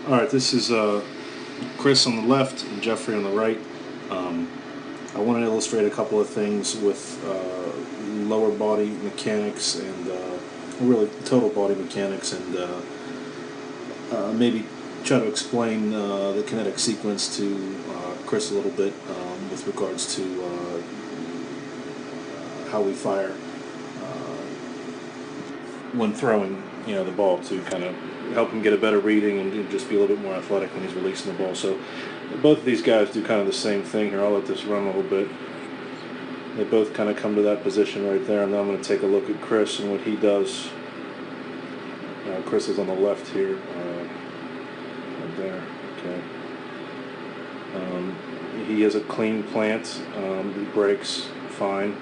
Alright, this is Chris on the left and Jeffrey on the right. I want to illustrate a couple of things with lower body mechanics and really total body mechanics, and maybe try to explain the kinetic sequence to Chris a little bit with regards to how we fire when throwing, the ball, to kind of help him get a better reading and just be a little bit more athletic when he's releasing the ball. So both of these guys do kind of the same thing here. I'll let this run a little bit. They both kind of come to that position right there, and then I'm going to take a look at Chris and what he does. Chris is on the left here, right there. Okay. He has a clean plant. He breaks fine.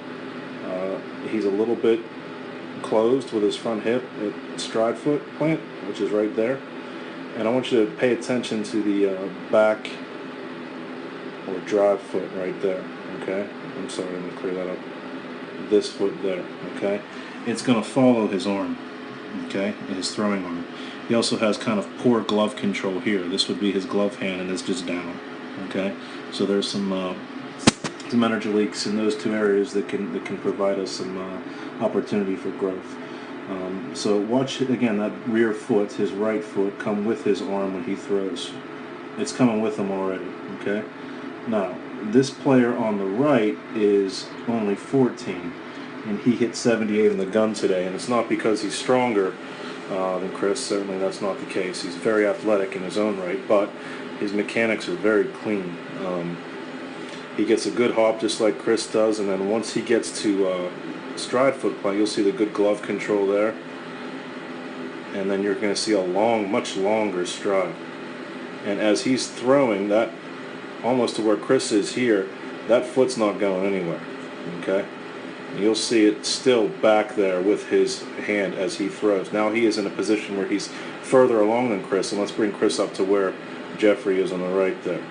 He's a little bit closed with his front hip at stride foot plant, which is right there. And I want you to pay attention to the back or drive foot right there. Okay, I'm sorry, let me clear that up. This foot there. Okay, it's going to follow his arm. Okay, his throwing arm. He also has kind of poor glove control here. This would be his glove hand, and it's just down. Okay, so there's some energy leaks in those two areas that can provide us some opportunity for growth. So watch again that rear foot, his right foot, come with his arm when he throws. It's coming with him already. Okay. Now this player on the right is only 14, and he hit 78 in the gun today. And it's not because he's stronger than Chris. Certainly that's not the case. He's very athletic in his own right, but his mechanics are very clean. He gets a good hop just like Chris does, and then once he gets to stride foot plant, you'll see the good glove control there, and then you're going to see a much longer stride. And as he's throwing that, almost to where Chris is here, that foot's not going anywhere. Okay, you'll see it still back there with his hand as he throws. Now he is in a position where he's further along than Chris, and let's bring Chris up to where Jeffrey is on the right there.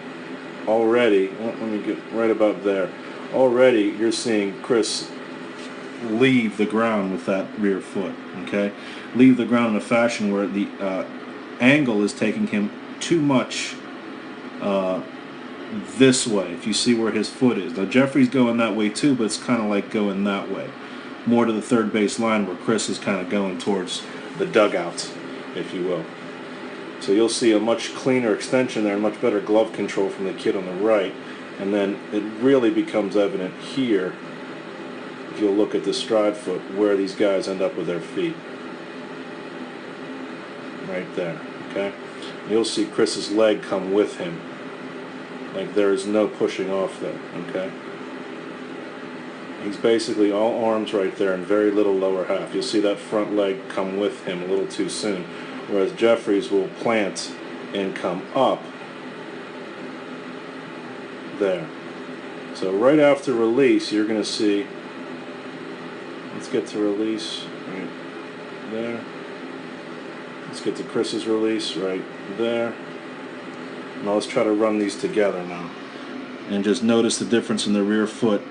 Already, let me get right about there. Already you're seeing Chris leave the ground with that rear foot. Okay, leave the ground in a fashion where the angle is taking him too much this way. If you see where his foot is now, Jeffrey's going that way too, but it's kind of like going that way, more to the third base line, where Chris is kind of going towards the dugout, if you will. So you'll see a much cleaner extension there, and much better glove control from the kid on the right. And then it really becomes evident here, if you'll look at the stride foot, where these guys end up with their feet. Right there, okay? You'll see Chris's leg come with him. Like there is no pushing off there, okay? He's basically all arms right there and very little lower half. You'll see that front leg come with him a little too soon. Whereas Jeffries will plant and come up there. So right after release, you're going to see, let's get to release right there. Let's get to Chris's release right there. Now let's try to run these together now. And just notice the difference in the rear foot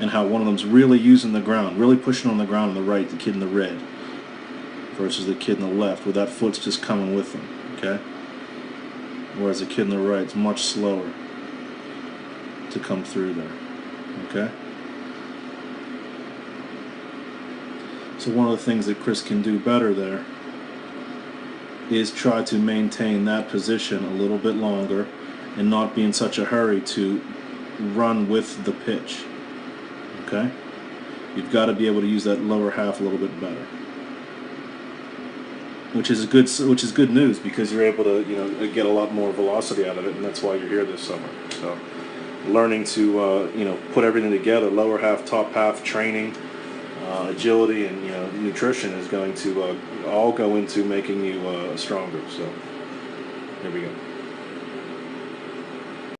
and how one of them's really using the ground, really pushing on the ground on the right, the kid in the red, versus the kid in the left, where that foot's just coming with them, okay? Whereas the kid in the right is much slower to come through there, okay? So one of the things that Chris can do better there is try to maintain that position a little bit longer and not be in such a hurry to run with the pitch, okay? You've got to be able to use that lower half a little bit better. Which is good news, because you're able to get a lot more velocity out of it, and that's why you're here this summer. So learning to put everything together, lower half, top half, training, agility, and nutrition is going to all go into making you stronger. So here we go.